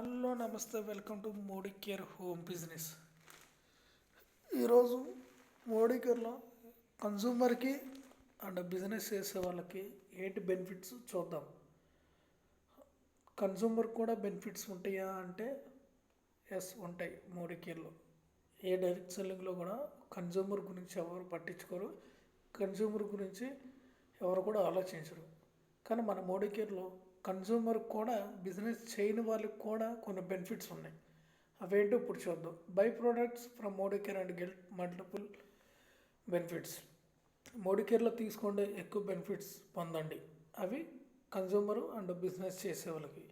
Hello నమస్తే, welcome to Modi care home business. ఈరోజు Modi కేర్లో కన్సూమర్కి and business చేసే వాళ్ళకి ఏంటి బెనిఫిట్స్ చూద్దాం. కన్సూమర్ కూడా బెనిఫిట్స్ ఉంటాయా అంటే ఎస్ ఉంటాయి. మోడీ కేర్లో ఏ డైరెక్ట్ సెల్లింగ్లో కూడా కన్సూమర్ గురించి ఎవరు పట్టించుకోరు, కన్సూమర్ గురించి ఎవరు కూడా ఆలోచించరు. కానీ మన మోడీ కేర్లో కన్సూమర్ కూడా బిజినెస్ చేయని వాళ్ళకి కూడా కొన్ని బెనిఫిట్స్ ఉన్నాయి. అవేంటో ఇప్పుడు చూద్దాం. Buy products from Modi care and get multiple benefits. Modi కేర్లో తీసుకోండి, ఎక్కువ బెనిఫిట్స్ పొందండి. అవి కన్సూమర్ అండ్ బిజినెస్ చేసే వాళ్ళకి.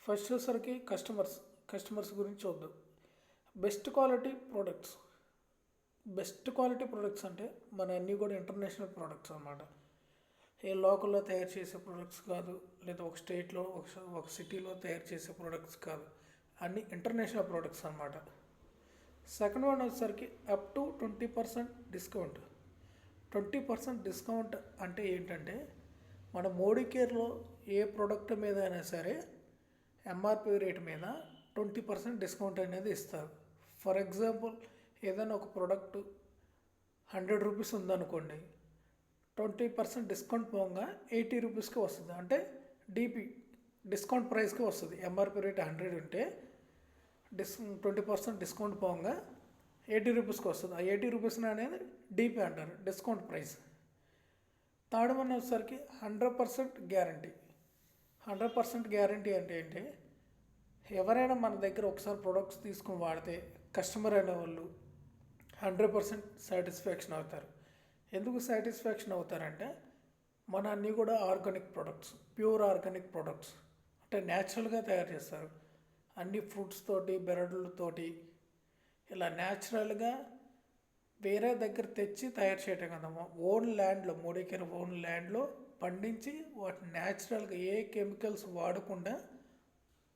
ఫస్ట్ వచ్చేసరికి కస్టమర్స్ గురించి చూద్దాం. బెస్ట్ క్వాలిటీ ప్రొడక్ట్స్ అంటే మన అన్నీ కూడా ఇంటర్నేషనల్ ప్రొడక్ట్స్ అన్నమాట. ఏ లోకల్లో తయారు చేసే ప్రొడక్ట్స్ కాదు, లేదా ఒక స్టేట్లో ఒక సిటీలో తయారు చేసే ప్రొడక్ట్స్ కాదు, అన్ని ఇంటర్నేషనల్ ప్రొడక్ట్స్ అన్నమాట. సెకండ్ వన్ వచ్చేసరికి అప్ టు 20% డిస్కౌంట్. 20% డిస్కౌంట్ అంటే ఏంటంటే మన మోడీ కేర్లో ఏ ప్రోడక్ట్ మీద అయినా సరే ఎంఆర్పి రేట్ మీద 20% డిస్కౌంట్ అనేది ఇస్తారు. ఫర్ ఎగ్జాంపుల్, ఏదైనా ఒక ప్రోడక్ట్ 100 రూపీస్ ఉందనుకోండి, 20% డిస్కౌంట్ పోగా 80 రూపీస్కి వస్తుంది. అంటే డిస్కౌంట్ ప్రైస్కి వస్తుంది. ఎంఆర్పి రేట్ 100 ఉంటే 20% డిస్కౌంట్ పోగా 80 రూపీస్కి వస్తుంది. ఆ 80 రూపీస్ అనేది డీపీ అంటారు, డిస్కౌంట్ ప్రైస్. థర్డ్ వన్ వచ్చేసరికి 100% గ్యారంటీ. 100% గ్యారంటీ అంటే ఏంటి? ఎవరైనా మన దగ్గర ఒకసారి ప్రొడక్ట్స్ తీసుకుని వాడితే కస్టమర్ అనే వాళ్ళు 100% సాటిస్ఫాక్షన్ అవుతారు. ఎందుకు సాటిస్ఫాక్షన్ అవుతారంటే మన అన్నీ కూడా organic products, pure organic products, అంటే న్యాచురల్గా తయారు చేస్తారు. అన్ని ఫ్రూట్స్ తోటి, బెరడులతోటి ఇలా న్యాచురల్గా వేరే దగ్గర తెచ్చి తయారు చేయటం కదమ్మా. ఓన్ ల్యాండ్లో, మోడీ కేర్ ఓన్ ల్యాండ్లో పండించి వాటిని న్యాచురల్గా ఏ కెమికల్స్ వాడకుండా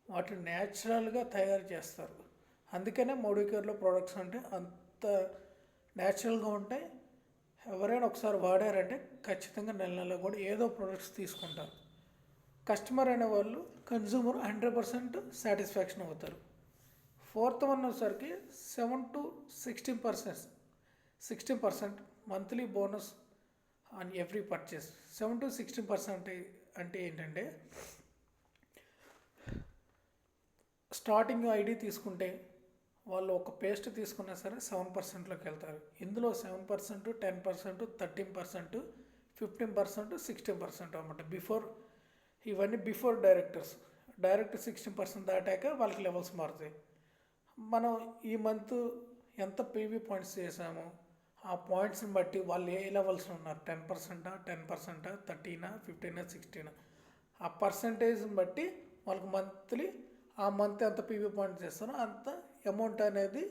వాటిని న్యాచురల్గా తయారు చేస్తారు. అందుకనే మోడీ కేర్లో ప్రొడక్ట్స్ అంటే అంత న్యాచురల్గా ఉంటాయి. ఎవరైనా ఒకసారి వాడారంటే ఖచ్చితంగా నెల కూడా ఏదో ప్రొడక్ట్స్ తీసుకుంటారు. కస్టమర్ అనే వాళ్ళు, కన్సూమర్ 100% సాటిస్ఫాక్షన్ అవుతారు. ఫోర్త్ వన్ వచ్చేసరికి 7 to 16% monthly bonus on every purchase. 7 to 16% అంటే ఏంటంటే స్టార్టింగ్ ఐడి తీసుకుంటే వాళ్ళు ఒక పేస్ట్ తీసుకున్నా సరే 7%లోకి వెళ్తారు. ఇందులో 7%, 10%, 13%, 15%, 16% అన్నమాట. ఇవన్నీ బిఫోర్ డైరెక్ట్ 16% దాటాక వాళ్ళకి లెవెల్స్ మారుతాయి. మనం ఈ మంత్ ఎంత పీవీ పాయింట్స్ చేసామో ఆ పాయింట్స్ని బట్టి వాళ్ళు ఏ లెవెల్స్లో ఉన్నారు, 10%, 13, 15, 16, ఆ పర్సంటేజ్ని బట్టి వాళ్ళకి మంత్లీ ఆ మంత్ ఎంత పీవీ పాయింట్స్ చేస్తారో అంత అమౌంట్ అనేది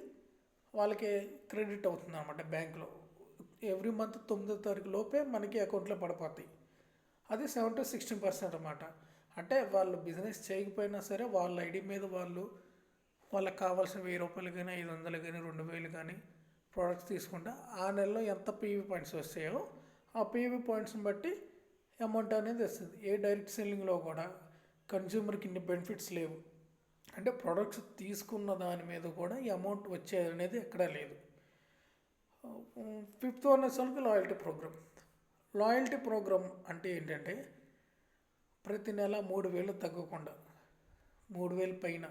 వాళ్ళకి క్రెడిట్ అవుతుంది అన్నమాట బ్యాంక్లో. ఎవ్రీ మంత్ 9వ తారీఖు లోపే మనకి అకౌంట్లో పడిపోతాయి. అది 7 to 16% అన్నమాట. అంటే వాళ్ళు బిజినెస్ చేయకపోయినా సరే వాళ్ళ ఐడి మీద వాళ్ళకి కావాల్సిన 1000 రూపాయలు కానీ, 500 కానీ, 2000 కానీ ప్రోడక్ట్స్ తీసుకుంటే ఆ నెలలో ఎంత పీవీ పాయింట్స్ వస్తాయో ఆ పీవీ పాయింట్స్ని బట్టి అమౌంట్ అనేది వస్తుంది. ఏ డైరెక్ట్ సెల్లింగ్లో కూడా కన్స్యూమర్కి ఇన్ని బెనిఫిట్స్ లేవు. అంటే ప్రొడక్ట్స్ తీసుకున్న దాని మీద కూడా ఈ అమౌంట్ వచ్చేది అనేది ఎక్కడా లేదు. ఫిఫ్త్ వన్ వచ్చేసరికి లాయల్టీ ప్రోగ్రామ్ అంటే ఏంటంటే ప్రతి నెల 3000 తగ్గకుండా, 3000 పైన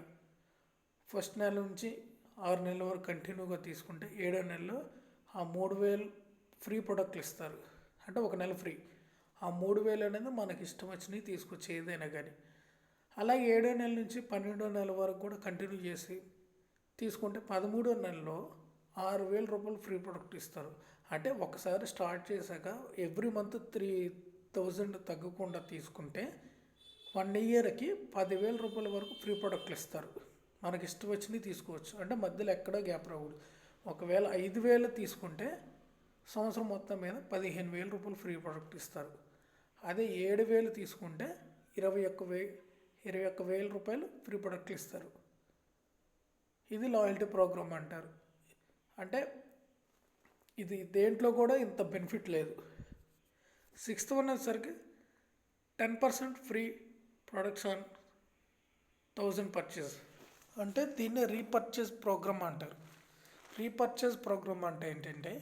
ఫస్ట్ నెల నుంచి 6 నెలల వరకు కంటిన్యూగా తీసుకుంటే 7వ నెలలో ఆ 3000 ఫ్రీ ప్రొడక్ట్లు ఇస్తారు. అంటే ఒక నెల ఫ్రీ. ఆ 3000 అనేది మనకి ఇష్టం వచ్చినవి తీసుకొచ్చి ఏదైనా కానీ. అలాగే 7వ నెల నుంచి 12వ నెల వరకు కూడా కంటిన్యూ చేసి తీసుకుంటే 13వ నెలలో 6000 రూపాయలు ఫ్రీ ప్రొడక్ట్ ఇస్తారు. అంటే ఒకసారి స్టార్ట్ చేశాక ఎవ్రీ మంత్ 3000 తగ్గకుండా తీసుకుంటే 1 ఇయర్కి 10,000 రూపాయల వరకు ఫ్రీ ప్రొడక్ట్లు ఇస్తారు. మనకి ఇష్టం వచ్చినవి తీసుకోవచ్చు. అంటే మధ్యలో ఎక్కడో గ్యాప్ రాకూడదు. ఒకవేళ 5,000 తీసుకుంటే సంవత్సరం మొత్తం మీద 15,000 రూపాయలు ఫ్రీ ప్రొడక్ట్ ఇస్తారు. అదే 7,000 తీసుకుంటే 21,000 రూపాయలు ఫ్రీ ప్రొడక్ట్లు ఇస్తారు. ఇది లాయల్టీ ప్రోగ్రామ్ అంటారు. అంటే ఇది దేంట్లో కూడా ఇంత బెనిఫిట్ లేదు. 6th వన్ వచ్చేసరికి 10% ఫ్రీ ప్రొడక్ట్స్ ఆన్ 1000 పర్చేస్. అంటే దీన్ని రీపర్చేజ్ ప్రోగ్రామ్ అంటారు. రీపర్చేజ్ ప్రోగ్రామ్ అంటే ఏంటంటే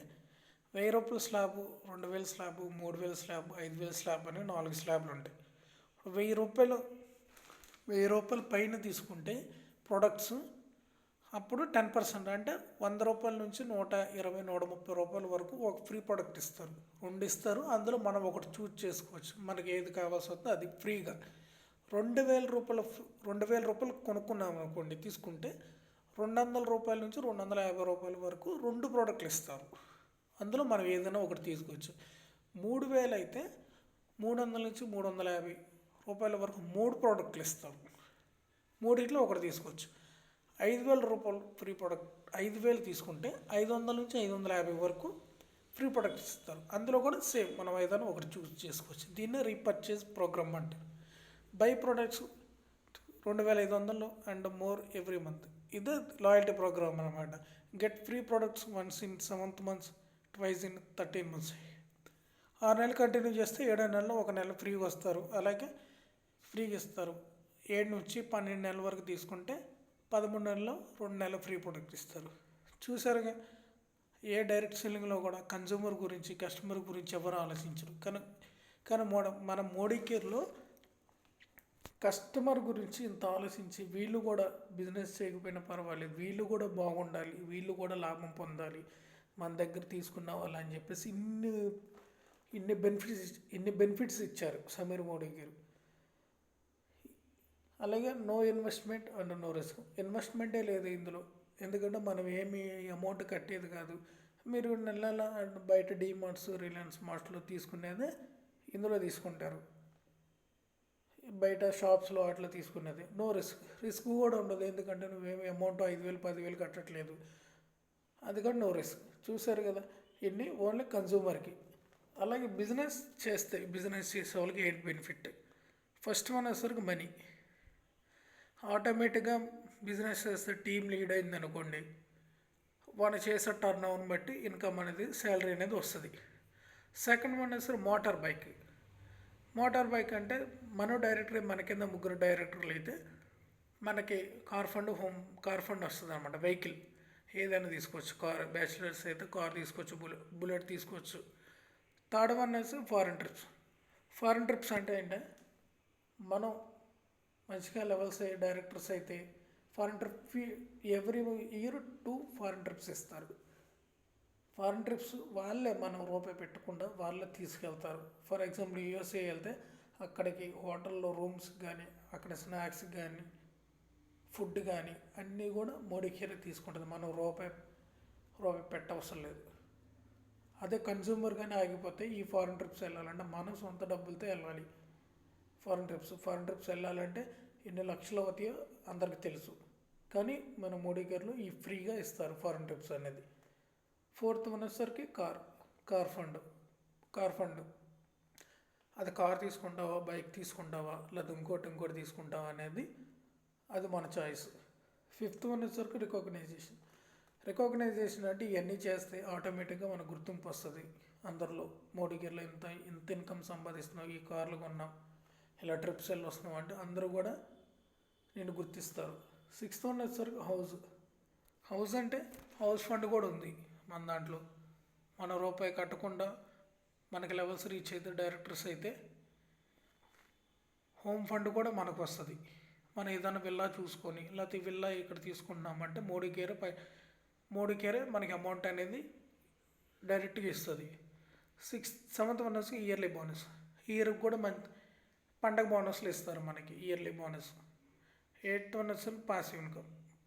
1000 రూపాయల స్లాబ్, 2000 స్లాబ్, 3000 స్లాబ్, 5000 స్లాబ్ అని 4 స్లాబ్లు ఉంటాయి. 1000 రూపాయలు పైన తీసుకుంటే ప్రొడక్ట్స్ అప్పుడు 10% అంటే 100 రూపాయల నుంచి 120, 130 రూపాయల వరకు ఒక ఫ్రీ ప్రోడక్ట్ ఇస్తారు. 2 ఇస్తారు, అందులో మనం ఒకటి చూజ్ చేసుకోవచ్చు, మనకి ఏది కావాల్సి వస్తుందో అది ఫ్రీగా. 2000 రూపాయలు కొనుక్కున్నాం అనుకోండి, తీసుకుంటే 200 రూపాయల నుంచి 250 రూపాయల వరకు 2 ప్రోడక్ట్లు ఇస్తారు. అందులో మనం ఏదైనా ఒకటి తీసుకోవచ్చు. 3000 అయితే 300 నుంచి 350 రూపాయల వరకు 3 ప్రోడక్ట్లు ఇస్తారు. మూడిట్లో ఒకటి తీసుకోవచ్చు. 5000 రూపాయలు ఫ్రీ ప్రోడక్ట్, 5000 తీసుకుంటే 500 నుంచి 550 వరకు ఫ్రీ ప్రోడక్ట్ ఇస్తారు. అందులో కూడా సేమ్ మనం ఏదైనా ఒకటి చూస్ చేసుకోవచ్చు. దీన్ని రీపర్చేజ్ ప్రోగ్రామ్ అంటారు. By products 2500 and more every month. ఇది లాయల్టీ ప్రోగ్రామ్ అనమాట. Get free products once in 7 months, twice in 13 months. 6 నెలలు కంటిన్యూ చేస్తే 7వ నెలలో 1 నెల ఫ్రీగా వస్తారు. అలాగే ఫ్రీగా ఇస్తారు. 7 నుంచి 12 నెలల వరకు తీసుకుంటే 13 నెలల్లో 2 నెలలు ఫ్రీ ప్రొడక్ట్ ఇస్తారు. చూసారుగా, ఏ డైరెక్ట్ సెల్లింగ్లో కూడా కన్జ్యూమర్ గురించి, కస్టమర్ గురించి ఎవరు ఆలోచించరు. కానీ మన మోడీ కేర్లో కస్టమర్ గురించి ఇంత ఆలోచించి, వీళ్ళు కూడా బిజినెస్ చేయకపోయినా పర్వాలేదు, వీళ్ళు కూడా బాగుండాలి, వీళ్ళు కూడా లాభం పొందాలి మన దగ్గర తీసుకున్న వాళ్ళు అని చెప్పేసి ఇన్ని బెనిఫిట్స్ ఇచ్చారు సమీర్ మోడీ గారు. అలాగే no investment and no risk. ఇన్వెస్ట్మెంటే లేదు ఇందులో, ఎందుకంటే మనం ఏమి అమౌంట్ కట్టేది కాదు. మీరు నెల బయట డీమార్ట్స్, రిలయన్స్ మార్ట్స్లో తీసుకునేదే ఇందులో తీసుకుంటారు, బయట షాప్స్లో అట్లా తీసుకునేది. నో రిస్క్ కూడా ఉండదు, ఎందుకంటే నువ్వేమి అమౌంట్ 5000, 10,000 కట్టట్లేదు. అది కూడా నో రిస్క్. చూసారు కదా, ఇన్ని ఓన్లీ కన్జ్యూమర్కి. అలాగే బిజినెస్ చేసే వాళ్ళకి ఏంటి బెనిఫిట్? ఫస్ట్ వన్ వచ్చేసరికి మనీ. ఆటోమేటిక్గా బిజినెస్ చేస్తే టీం లీడ్ అయింది అనుకోండి, వాళ్ళు చేసే టర్న్ ఓవర్ని బట్టి ఇన్కమ్ అనేది, శాలరీ అనేది వస్తుంది. సెకండ్ వన్ వచ్చేసరికి మోటార్ బైక్ అంటే మన కింద 3 డైరెక్టర్లు అయితే మనకి కార్ ఫండ్ వస్తుంది అనమాట. వెహికల్ ఏదైనా తీసుకోవచ్చు. కార్, బ్యాచిలర్స్ అయితే కార్ తీసుకోవచ్చు, బుల్లెట్ తీసుకోవచ్చు. థర్డ్ వన్ వచ్చి ఫారిన్ ట్రిప్స్ అంటే ఏంటంటే మనం మంచిగా లెవెల్స్ డైరెక్టర్స్ అయితే foreign trip every year 2 foreign trips ఇస్తారు. ఫారిన్ ట్రిప్స్ వాళ్ళే, మనం రూపాయి పెట్టకుండా వాళ్ళే తీసుకెళ్తారు. ఫర్ ఎగ్జాంపుల్ యూఎస్ఏ వెళ్తే అక్కడికి హోటల్లో రూమ్స్ కానీ, అక్కడ స్నాక్స్ కానీ, ఫుడ్ కానీ అన్నీ కూడా మోడీ కేర్ తీసుకుంటుంది. మనం రూపాయి పెట్టవసరం లేదు. అదే కన్జ్యూమర్ కానీ ఆగిపోతే ఈ ఫారిన్ ట్రిప్స్ వెళ్ళాలంటే మనం సొంత డబ్బులతో వెళ్ళాలి. ఫారిన్ ట్రిప్స్ వెళ్ళాలంటే ఎన్ని లక్షలు అవుతాయో అందరికి తెలుసు. కానీ మన మోడీ కేర్లో ఈ ఫ్రీగా ఇస్తారు ఫారిన్ ట్రిప్స్ అనేది. ఫోర్త్ వన్ వచ్చేసరికి కార్ ఫండ్. అది కార్ తీసుకుంటావా, బైక్ తీసుకుంటావా, లేదా ఇంకోటి తీసుకుంటావా అనేది అది మన చాయిస్. ఫిఫ్త్ వన్ వచ్చేసరికి రికగ్నైజేషన్ అంటే ఇవన్నీ చేస్తే ఆటోమేటిక్గా మనకు గుర్తింపు వస్తుంది. అందరిలో మోడీ కేర్లో ఇంత ఇన్కమ్ సంపాదిస్తున్నావు, ఈ కార్లు కొన్నాం, ఇలా ట్రిప్స్ వెళ్ళి వస్తున్నాం అంటే అందరూ కూడా నేను గుర్తిస్తారు. సిక్స్త్ వన్ వచ్చేసరికి హౌస్ అంటే హౌస్ ఫండ్ కూడా ఉంది మన దాంట్లో. మన రూపాయి కట్టకుండా మనకి లెవెల్స్ రీచ్ అయితే, డైరెక్టర్స్ అయితే హోమ్ ఫండ్ కూడా మనకు వస్తుంది. మనం ఏదైనా విల్లా చూసుకొని, లేకపోతే విల్లా ఇక్కడ తీసుకుంటున్నామంటే మోడీ కేరే మనకి అమౌంట్ అనేది డైరెక్ట్గా ఇస్తుంది. సెవెంత్ వన్ వచ్చి ఇయర్లీ బోనస్. ఇయర్కి కూడా పండగ బోనస్లు ఇస్తారు మనకి, ఇయర్లీ బోనస్. ఎయిత్ వన్ వచ్చి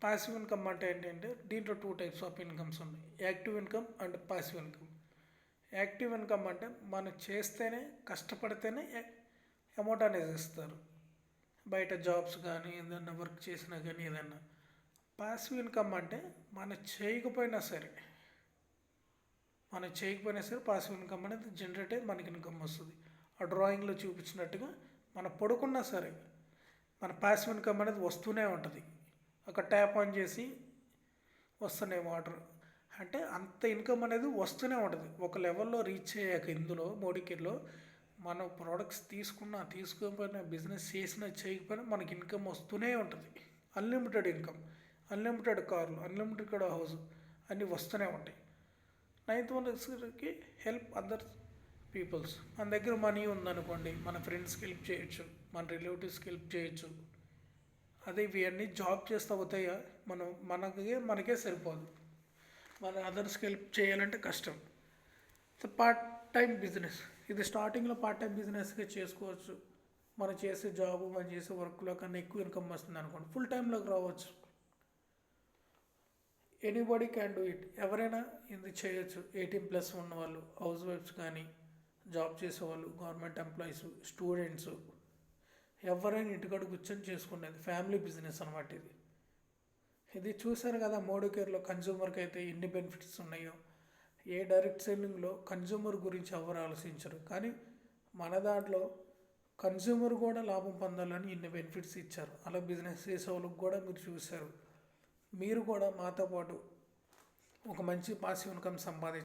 పాసివ్ ఇన్కమ్ అంటే ఏంటంటే దీంట్లో 2 types ఆఫ్ ఇన్కమ్స్ ఉన్నాయి, active income and passive income. Active income అంటే మనం చేస్తేనే, కష్టపడితేనే అమౌంట్ అనేది ఇస్తారు. బయట జాబ్స్ కానీ, ఏదైనా వర్క్ చేసినా కానీ ఏదైనా. పాసివ్ ఇన్కమ్ అంటే మనం చేయకపోయినా సరే పాసివ్ ఇన్కమ్ అనేది జనరేట్ అయ్యి మనకి ఇన్కమ్ వస్తుంది. ఆ డ్రాయింగ్లో చూపించినట్టుగా మనం పడుకున్నా సరే మన పాసివ్ ఇన్కమ్ అనేది వస్తూనే ఉంటుంది. ఒక ట్యాప్ ఆన్ చేసి వస్తున్నాయి వాటర్ అంటే అంత ఇన్కమ్ అనేది వస్తూనే ఉంటుంది. ఒక లెవెల్లో రీచ్ అయ్యాక ఇందులో మోడీ కేర్లో మనం ప్రోడక్ట్స్ తీసుకోకపోయినా, బిజినెస్ చేసినా చేయకపోయినా మనకి ఇన్కమ్ వస్తూనే ఉంటుంది. Unlimited income. అన్లిమిటెడ్ కార్లు, అన్లిమిటెడ్ హౌస్ అన్నీ వస్తూనే ఉంటాయి. నైన్త్ వన్ వచ్చేసరికి హెల్ప్ అదర్ పీపుల్స్. మన దగ్గర మనీ ఉందనుకోండి, మన ఫ్రెండ్స్కి హెల్ప్ చేయొచ్చు, మన రిలేటివ్స్కి హెల్ప్ చేయొచ్చు. అదే ఇవన్నీ జాబ్ చేస్తూ అవుతాయా, మనకే సరిపోదు, మన అదర్స్కి హెల్ప్ చేయాలంటే కష్టం. పార్ట్ టైం బిజినెస్, ఇది స్టార్టింగ్లో పార్ట్ టైం బిజినెస్గా చేసుకోవచ్చు. మనం చేసే జాబ్, మనం చేసే వర్క్లో కన్నా ఎక్కువ ఇన్కమ్ వస్తుంది అనుకోండి, ఫుల్ టైంలోకి రావచ్చు. ఎనీబడి క్యాన్ డూ ఇట్, ఎవరైనా ఇది చేయొచ్చు. 18+ ఉన్న వాళ్ళు, హౌస్ వైఫ్స్ కానీ, జాబ్ చేసేవాళ్ళు, గవర్నమెంట్ ఎంప్లాయీస్, స్టూడెంట్స్, ఎవరైనా ఇంటికాడ కూర్చొని చేసుకునేది ఫ్యామిలీ బిజినెస్ అనమాట. ఇది చూశారు కదా, మోడీ కేర్లో కన్జ్యూమర్కి అయితే ఎన్ని బెనిఫిట్స్ ఉన్నాయో. ఏ డైరెక్ట్ సెల్లింగ్లో కన్జ్యూమర్ గురించి ఎవరు ఆలోచించరు, కానీ మన దాంట్లో కన్జ్యూమర్ కూడా లాభం పొందాలని ఇన్ని బెనిఫిట్స్ ఇచ్చారు. అలా బిజినెస్ చేసే వాళ్ళకి కూడా మీరు చూశారు. మీరు కూడా మాతో పాటు ఒక మంచి పాసివ్ ఇన్కమ్ సంపాదించారు.